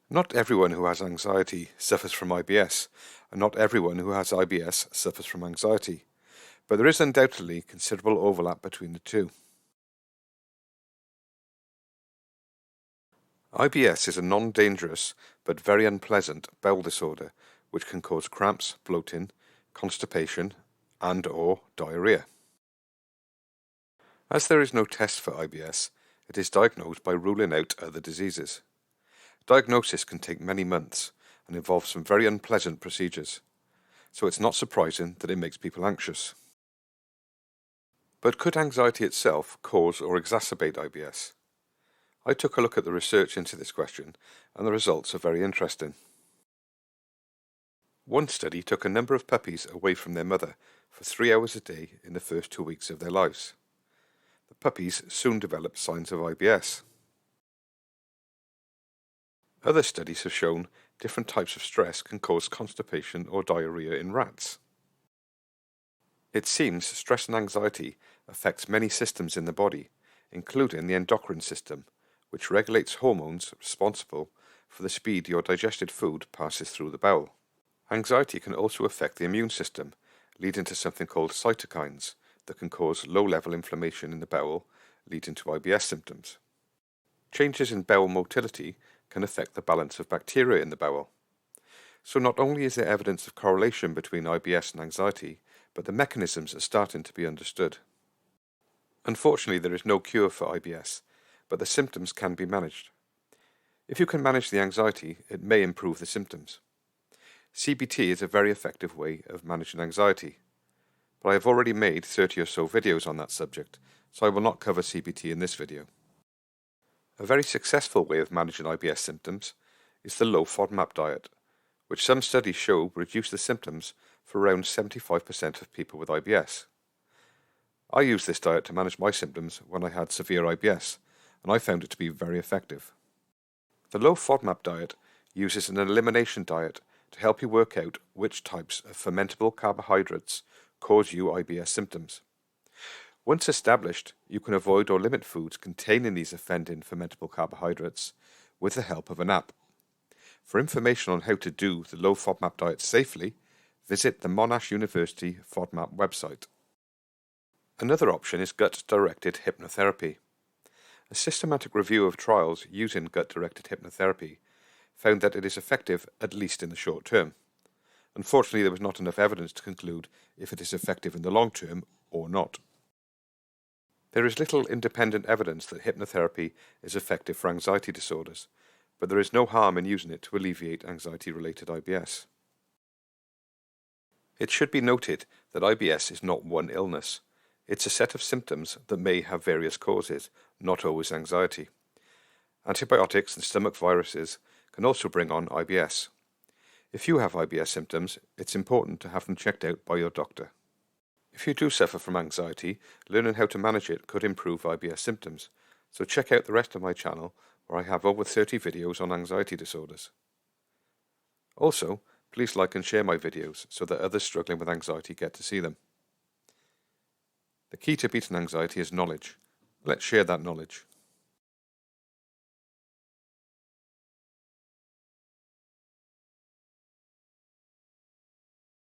Not everyone who has anxiety suffers from IBS, and not everyone who has IBS suffers from anxiety, but there is undoubtedly considerable overlap between the two. IBS is a non-dangerous but very unpleasant bowel disorder which can cause cramps, bloating, constipation, and/or diarrhea. As there is no test for IBS, it is diagnosed by ruling out other diseases. Diagnosis can take many months and involve some very unpleasant procedures, so it's not surprising that it makes people anxious. But could anxiety itself cause or exacerbate IBS? I took a look at the research into this question, and the results are very interesting. One study took a number of puppies away from their mother for 3 hours a day in the first 2 weeks of their lives. The puppies soon developed signs of IBS. Other studies have shown different types of stress can cause constipation or diarrhea in rats. It seems stress and anxiety affects many systems in the body, including the endocrine system, which regulates hormones responsible for the speed your digested food passes through the bowel. Anxiety can also affect the immune system, leading to something called cytokines that can cause low-level inflammation in the bowel, leading to IBS symptoms. Changes in bowel motility can affect the balance of bacteria in the bowel. So not only is there evidence of correlation between IBS and anxiety, but the mechanisms are starting to be understood. Unfortunately, there is no cure for IBS, but the symptoms can be managed. If you can manage the anxiety, it may improve the symptoms. CBT is a very effective way of managing anxiety, but I have already made 30 or so videos on that subject, so I will not cover CBT in this video. A very successful way of managing IBS symptoms is the low FODMAP diet, which some studies show reduce the symptoms for around 75% of people with IBS. I used this diet to manage my symptoms when I had severe IBS, and I found it to be very effective. The low FODMAP diet uses an elimination diet to help you work out which types of fermentable carbohydrates cause you IBS symptoms. Once established, you can avoid or limit foods containing these offending fermentable carbohydrates with the help of an app. For information on how to do the low FODMAP diet safely, visit the Monash University FODMAP website. Another option is gut-directed hypnotherapy. A systematic review of trials using gut-directed hypnotherapy found that it is effective at least in the short term. Unfortunately, there was not enough evidence to conclude if it is effective in the long term or not. There is little independent evidence that hypnotherapy is effective for anxiety disorders, but there is no harm in using it to alleviate anxiety-related IBS. It should be noted that IBS is not one illness. It's a set of symptoms that may have various causes, not always anxiety. Antibiotics and stomach viruses can also bring on IBS. If you have IBS symptoms, it's important to have them checked out by your doctor. If you do suffer from anxiety, learning how to manage it could improve IBS symptoms, so check out the rest of my channel where I have over 30 videos on anxiety disorders. Also, please like and share my videos so that others struggling with anxiety get to see them. The key to beating anxiety is knowledge. Let's share that knowledge.